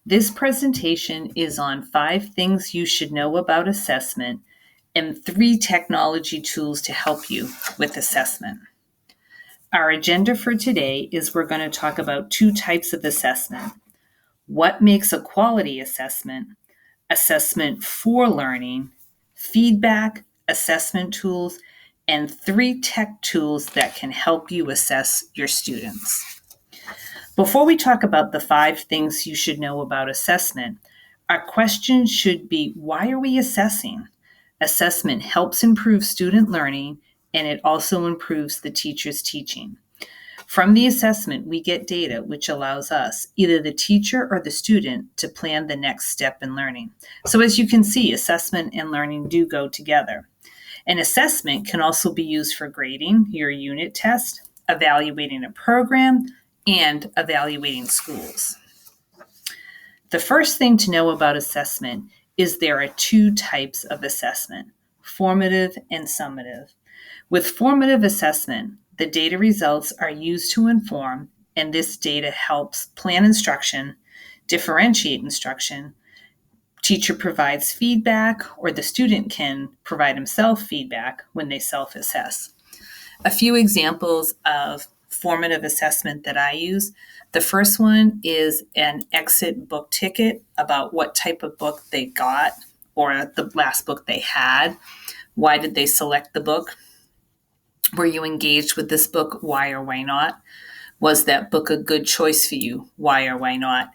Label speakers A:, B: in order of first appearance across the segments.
A: This presentation is on 5 things you should know about assessment and 3 technology tools to help you with assessment. Our agenda for today is we're going to talk about 2 types of assessment. What makes a quality assessment, assessment for learning, feedback, assessment tools, and 3 tech tools that can help you assess your students. Before we talk about the 5 things you should know about assessment, our question should be, why are we assessing? Assessment helps improve student learning, and it also improves the teacher's teaching. From the assessment, we get data which allows us, either the teacher or the student, to plan the next step in learning. So as you can see, assessment and learning do go together. An assessment can also be used for grading your unit test, evaluating a program, and evaluating schools. The first thing to know about assessment is there are 2 types of assessment, formative and summative. With formative assessment, the data results are used to inform, and this data helps plan instruction, differentiate instruction, teacher provides feedback, or the student can provide himself feedback when they self-assess. A few examples of formative assessment that I use. The first one is an exit book ticket about what type of book they got or the last book they had. Why did they select the book? Were you engaged with this book? Why or why not? Was that book a good choice for you? Why or why not?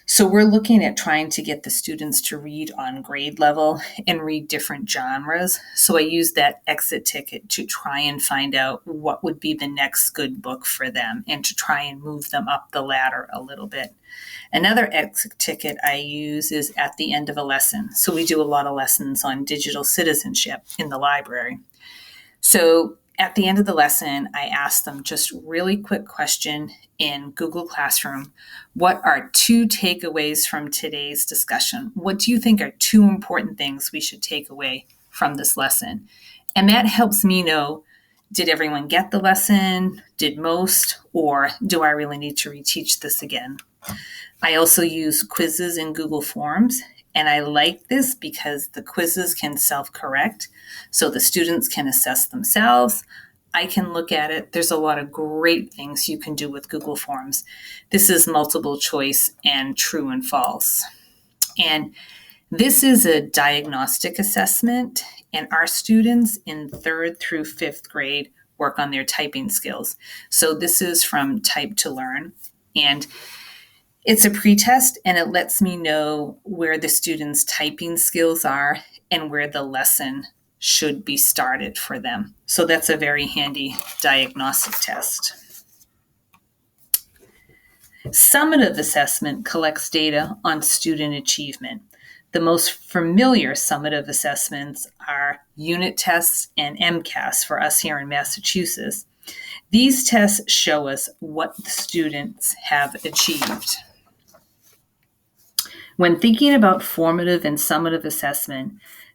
A: So we're looking at trying to get the students to read on grade level and read different genres. So I use that exit ticket to try and find out what would be the next good book for them and to try and move them up the ladder a little bit. Another exit ticket I use is at the end of a lesson. So we do a lot of lessons on digital citizenship in the library. So at the end of the lesson, I asked them just really quick question in Google Classroom. What are 2 takeaways from today's discussion? What do you think are 2 important things we should take away from this lesson? And that helps me know, did everyone get the lesson? Did most? Or do I really need to reteach this again? I also use quizzes in Google Forms. And I like this because the quizzes can self-correct, so the students can assess themselves. I can look at it. There's a lot of great things you can do with Google Forms. This is multiple choice and true and false. And this is a diagnostic assessment, and our students in 3rd through 5th grade work on their typing skills. So this is from Type to Learn. And it's a pretest, and it lets me know where the students' typing skills are and where the lesson should be started for them. So that's a very handy diagnostic test. Summative assessment collects data on student achievement. The most familiar summative assessments are unit tests and MCAS for us here in Massachusetts. These tests show us what the students have achieved. When thinking about formative and summative assessment,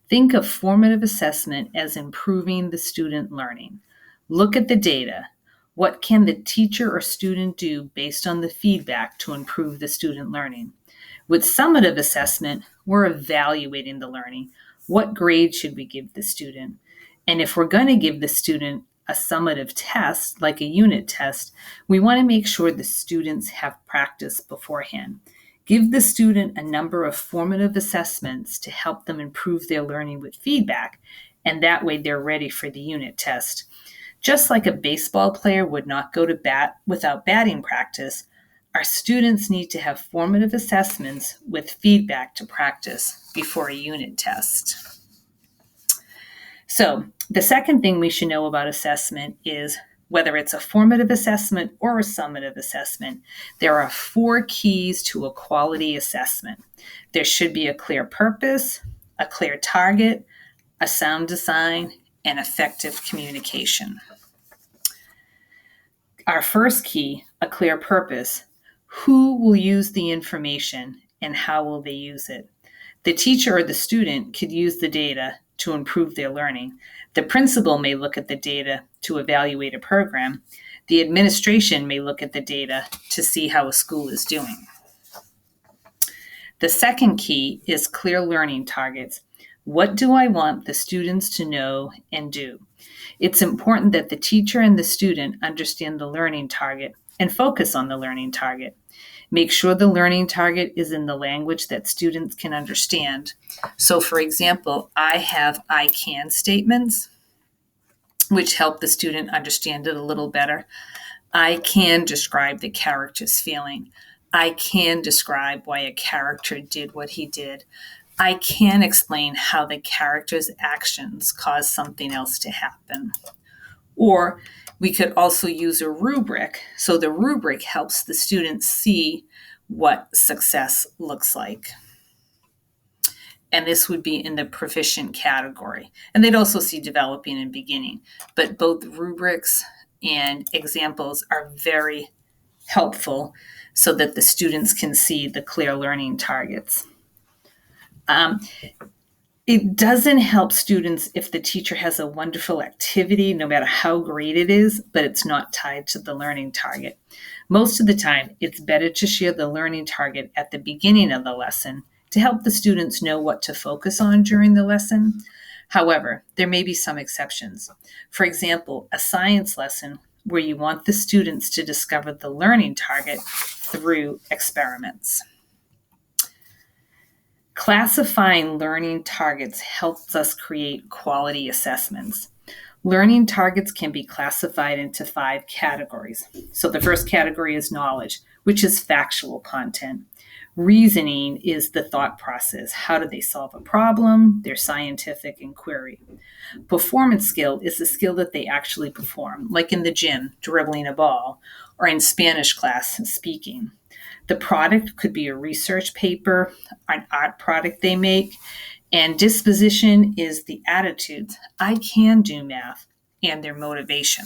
A: think of formative assessment as improving the student learning. Look at the data. What can the teacher or student do based on the feedback to improve the student learning? With summative assessment, we're evaluating the learning. What grade should we give the student? And if we're going to give the student a summative test, like a unit test, we want to make sure the students have practice beforehand. Give the student a number of formative assessments to help them improve their learning with feedback, and that way they're ready for the unit test. Just like a baseball player would not go to bat without batting practice, our students need to have formative assessments with feedback to practice before a unit test. So the second thing we should know about assessment is whether it's a formative assessment or a summative assessment, there are 4 keys to a quality assessment. There should be a clear purpose, a clear target, a sound design, and effective communication. Our first key, a clear purpose. Who will use the information and how will they use it? The teacher or the student could use the data to improve their learning. The principal may look at the data to evaluate a program. The administration may look at the data to see how a school is doing. The second key is clear learning targets. What do I want the students to know and do? It's important that the teacher and the student understand the learning target and focus on the learning target. Make sure the learning target is in the language that students can understand. So, for example, I have I can statements, which help the student understand it a little better. I can describe the character's feeling. I can describe why a character did what he did. I can explain how the character's actions cause something else to happen. Or we could also use a rubric. So the rubric helps the students see what success looks like. And this would be in the proficient category. And they'd also see developing and beginning. But both rubrics and examples are very helpful so that the students can see the clear learning targets. It doesn't help students if the teacher has a wonderful activity, no matter how great it is, but it's not tied to the learning target. Most of the time, it's better to share the learning target at the beginning of the lesson to help the students know what to focus on during the lesson. However, there may be some exceptions. For example, a science lesson where you want the students to discover the learning target through experiments. Classifying learning targets helps us create quality assessments. Learning targets can be classified into 5 categories. So the first category is knowledge, which is factual content. Reasoning is the thought process. How do they solve a problem? Their scientific inquiry. Performance skill is the skill that they actually perform, like in the gym, dribbling a ball, or in Spanish class, speaking. The product could be a research paper, an art product they make, and disposition is the attitudes. I can do math, and their motivation.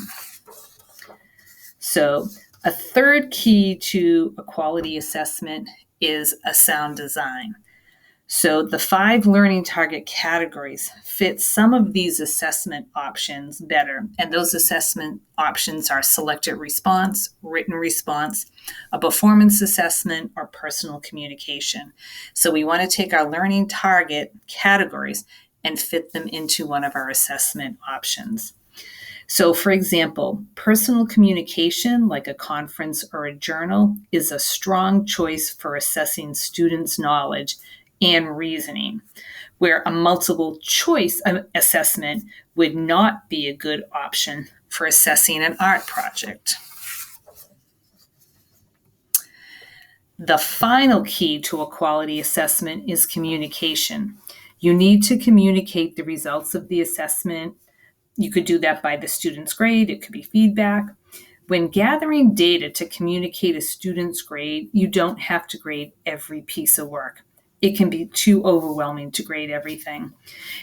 A: So a third key to a quality assessment is a sound design. So the 5 learning target categories fit some of these assessment options better. And those assessment options are selected response, written response, a performance assessment, or personal communication. So we want to take our learning target categories and fit them into one of our assessment options. So, for example, personal communication, like a conference or a journal, is a strong choice for assessing students' knowledge and reasoning, where a multiple choice assessment would not be a good option for assessing an art project. The final key to a quality assessment is communication. You need to communicate the results of the assessment. You could do that by the student's grade. It could be feedback. When gathering data to communicate a student's grade, you don't have to grade every piece of work. It can be too overwhelming to grade everything.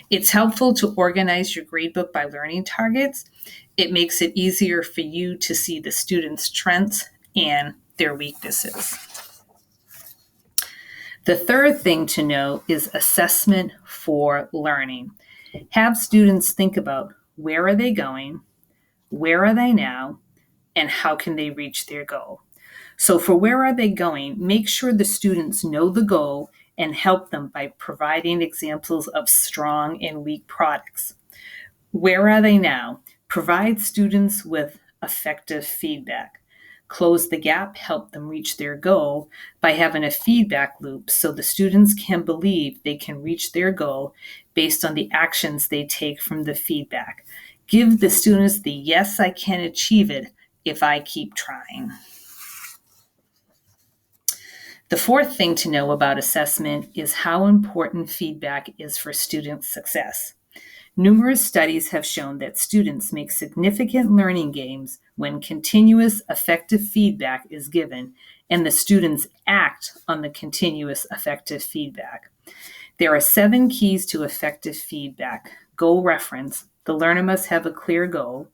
A: It's helpful to organize your gradebook by learning targets. It makes it easier for you to see the students' strengths and their weaknesses. The third thing to know is assessment for learning. Have students think about where are they going, where are they now, and how can they reach their goal. So for where are they going, make sure the students know the goal and help them by providing examples of strong and weak products. Where are they now? Provide students with effective feedback. Close the gap, help them reach their goal by having a feedback loop so the students can believe they can reach their goal based on the actions they take from the feedback. Give the students the yes, I can achieve it if I keep trying. The fourth thing to know about assessment is how important feedback is for student success. Numerous studies have shown that students make significant learning gains when continuous effective feedback is given and the students act on the continuous effective feedback. There are 7 keys to effective feedback. Goal reference. The learner must have a clear goal.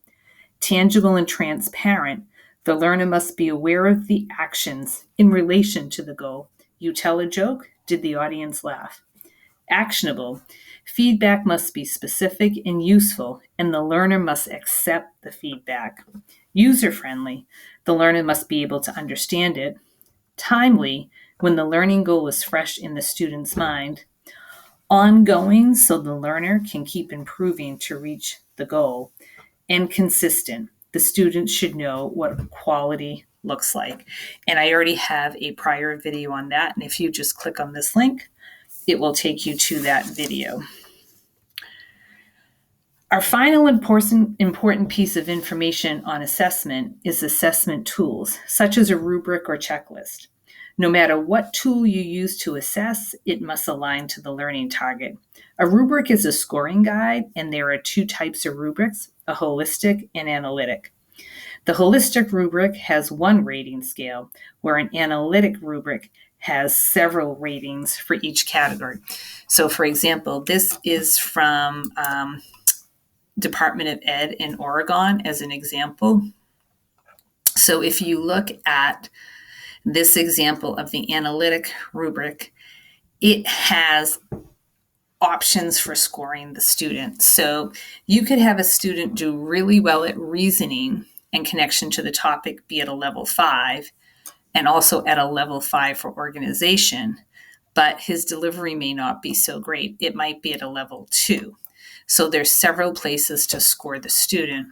A: Tangible and transparent. The learner must be aware of the actions in relation to the goal. You tell a joke, did the audience laugh? Actionable. Feedback must be specific and useful, and the learner must accept the feedback. User-friendly. The learner must be able to understand it. Timely. when the learning goal is fresh in the student's mind, ongoing so the learner can keep improving to reach the goal, and consistent. The student should know what quality looks like. And I already have a prior video on that. And if you just click on this link, it will take you to that video. Our final important piece of information on assessment is assessment tools, such as a rubric or checklist. No matter what tool you use to assess, it must align to the learning target. A rubric is a scoring guide, and there are two types of rubrics, a holistic and analytic. The holistic rubric has one rating scale, where an analytic rubric has several ratings for each category. So, for example, this is from Department of Ed in Oregon as an example. So if you look at this example of the analytic rubric, it has options for scoring the student. So you could have a student do really well at reasoning and connection to the topic, be at a level 5, and also at a level 5 for organization, but his delivery may not be so great. It might be at a level 2. So there's several places to score the student.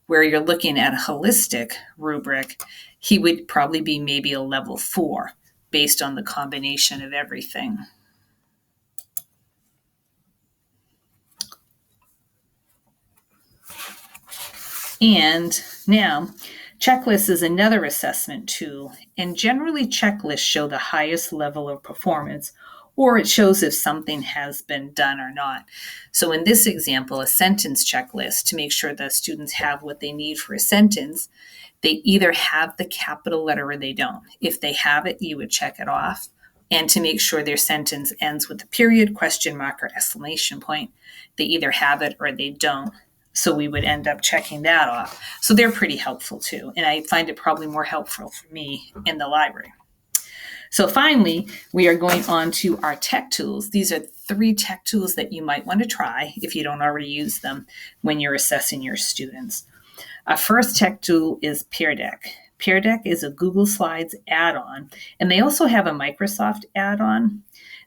A: Where you're looking at a holistic rubric, he would probably be maybe a level 4 based on the combination of everything. And now, checklist is another assessment tool, and generally checklists show the highest level of performance, or it shows if something has been done or not. So in this example, a sentence checklist to make sure that students have what they need for a sentence, they either have the capital letter or they don't. If they have it, you would check it off. And to make sure their sentence ends with a period, question mark, or exclamation point, they either have it or they don't. So we would end up checking that off. So they're pretty helpful too. And I find it probably more helpful for me in the library. So finally, we are going on to our tech tools. These are 3 tech tools that you might want to try if you don't already use them when you're assessing your students. Our first tech tool is Pear Deck. Pear Deck is a Google Slides add-on, and they also have a Microsoft add-on.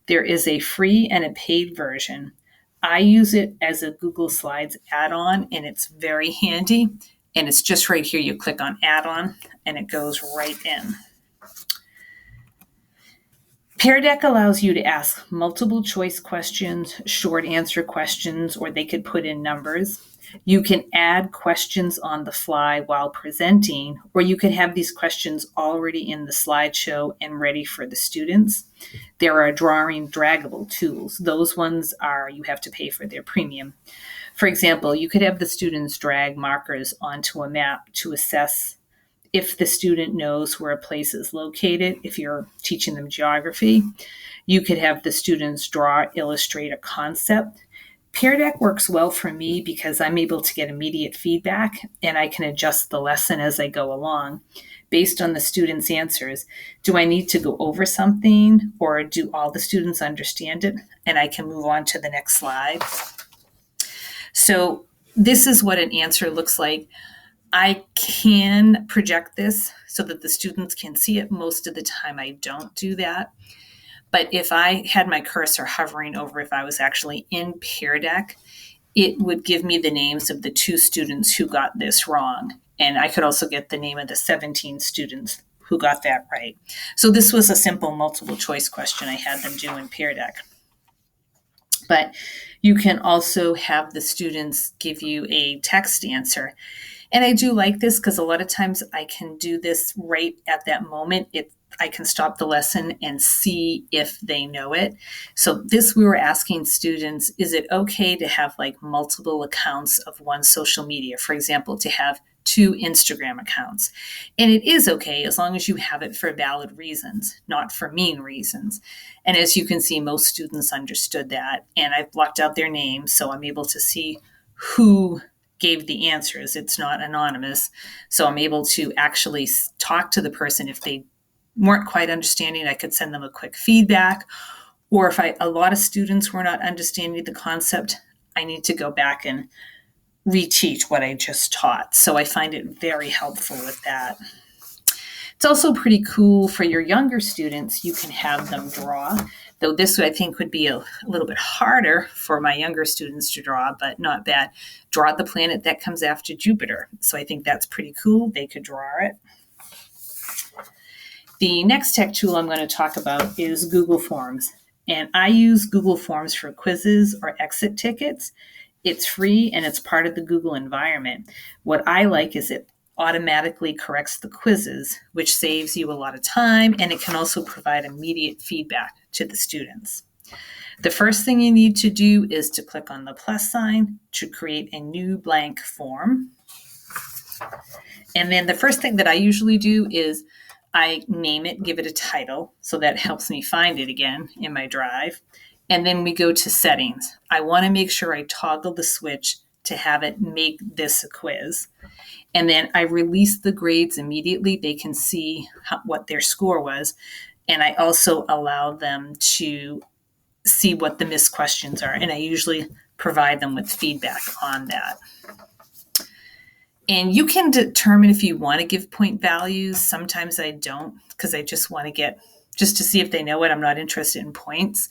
A: There is a free and a paid version. I use it as a Google Slides add-on, and it's very handy. And it's just right here. You click on add-on, and it goes right in. Pear Deck allows you to ask multiple choice questions, short answer questions, or they could put in numbers. You can add questions on the fly while presenting, or you could have these questions already in the slideshow and ready for the students. There are drawing draggable tools. Those ones are, you have to pay for their premium. For example, you could have the students drag markers onto a map to assess if the student knows where a place is located. If you're teaching them geography, you could have the students draw, illustrate a concept. Pear Deck works well for me because I'm able to get immediate feedback and I can adjust the lesson as I go along based on the students' answers. Do I need to go over something, or do all the students understand it? And I can move on to the next slide. So this is what an answer looks like. I can project this so that the students can see it. Most of the time I don't do that. But if I had my cursor hovering over, if I was actually in Pear Deck, it would give me the names of the 2 students who got this wrong. And I could also get the name of the 17 students who got that right. So this was a simple multiple choice question I had them do in Pear Deck. But you can also have the students give you a text answer. And I do like this because a lot of times I can do this right at that moment. I can stop the lesson and see if they know it. So this, we were asking students, is it okay to have like multiple accounts of one social media? For example, to have 2 Instagram accounts. And it is okay as long as you have it for valid reasons, not for mean reasons. And as you can see, most students understood that. And I've blocked out their names, so I'm able to see who gave the answers. It's not anonymous. So I'm able to actually talk to the person. If they weren't quite understanding, I could send them a quick feedback. Or if a lot of students were not understanding the concept, I need to go back and reteach what I just taught. So I find it very helpful with that. It's also pretty cool for your younger students. You can have them draw, though this I think would be a little bit harder for my younger students to draw, but not bad. Draw the planet that comes after Jupiter. So I think that's pretty cool. They could draw it. The next tech tool I'm going to talk about is Google Forms. And I use Google Forms for quizzes or exit tickets. It's free and it's part of the Google environment. What I like is it automatically corrects the quizzes, which saves you a lot of time, and it can also provide immediate feedback to the students. The first thing you need to do is to click on the plus sign to create a new blank form. And then the first thing that I usually do is I name it, give it a title, so that helps me find it again in my drive. And then we go to settings. I want to make sure I toggle the switch to have it make this a quiz. And then I release the grades immediately. They can see what their score was. And I also allow them to see what the missed questions are. And I usually provide them with feedback on that. And you can determine if you want to give point values. Sometimes I don't, because I just want to just to see if they know it. I'm not interested in points.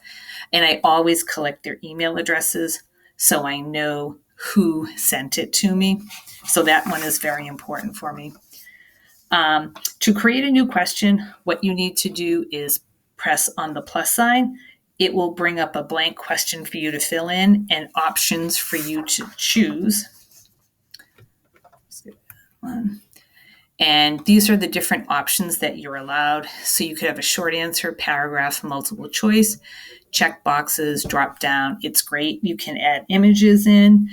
A: And I always collect their email addresses so I know who sent it to me. So that one is very important for me. To create a new question, what you need to do is press on the plus sign. It will bring up a blank question for you to fill in and options for you to choose. And these are the different options that you're allowed. So you could have a short answer, paragraph, multiple choice, check boxes, drop down. It's great. You can add images in.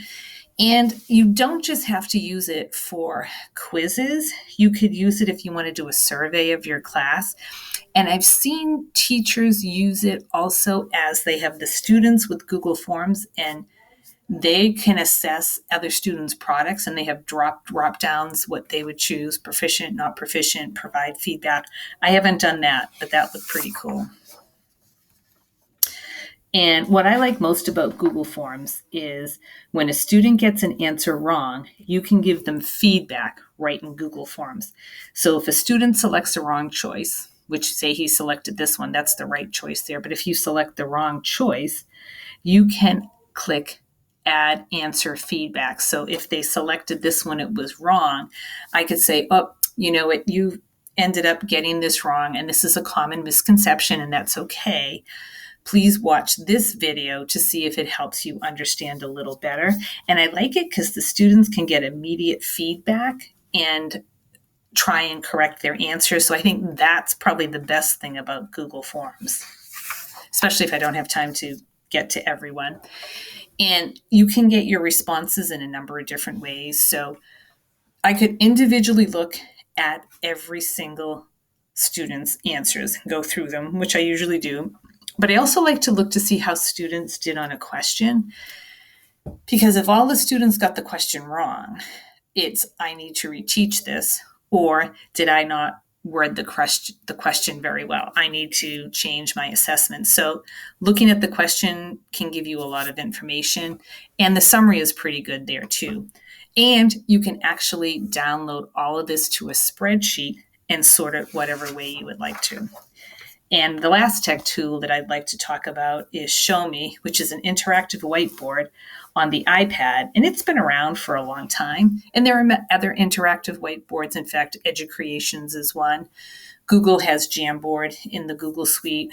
A: And you don't just have to use it for quizzes. You could use it if you want to do a survey of your class. And I've seen teachers use it also as they have the students with Google Forms, and they can assess other students' products, and they have drop downs, what they would choose, proficient, not proficient, provide feedback. I haven't done that, but that looked pretty cool. And what I like most about Google Forms is when a student gets an answer wrong, you can give them feedback right in Google Forms. So if a student selects a wrong choice, which say he selected this one, that's the right choice there. But if you select the wrong choice, you can click add answer feedback. So if they selected this one, it was wrong, I could say, oh, you know what, you ended up getting this wrong, and this is a common misconception, and that's okay. Please watch this video to see if it helps you understand a little better. And I like it because the students can get immediate feedback and try and correct their answers. So I think that's probably the best thing about Google Forms, especially if I don't have time to get to everyone. And you can get your responses in a number of different ways. So I could individually look at every single student's answers and go through them, which I usually do. But I also like to look to see how students did on a question, because if all the students got the question wrong, it's I need to reteach this, or did I not word the question very well? I need to change my assessment. So looking at the question can give you a lot of information, and the summary is pretty good there too. And you can actually download all of this to a spreadsheet and sort it whatever way you would like to. And the last tech tool that I'd like to talk about is Show Me, which is an interactive whiteboard on the iPad. And it's been around for a long time. And there are other interactive whiteboards. In fact, Educreations is one. Google has Jamboard in the Google Suite.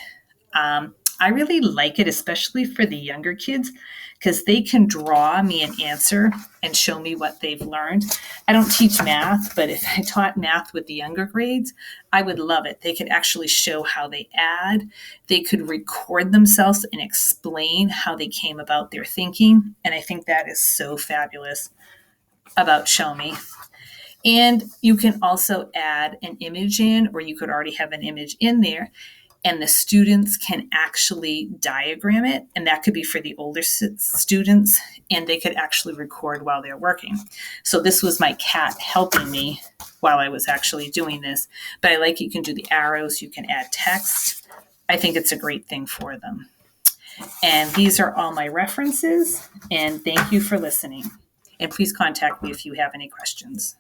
A: I really like it, especially for the younger kids, because they can draw me an answer and show me what they've learned. I don't teach math, but if I taught math with the younger grades, I would love it. They could actually show how they add. They could record themselves and explain how they came about their thinking. And I think that is so fabulous about Show Me. And you can also add an image in, or you could already have an image in there, and the students can actually diagram it. And that could be for the older students, and they could actually record while they're working. So this was my cat helping me while I was actually doing this. But I like you can do the arrows, you can add text. I think it's a great thing for them. And these are all my references, and thank you for listening. And please contact me if you have any questions.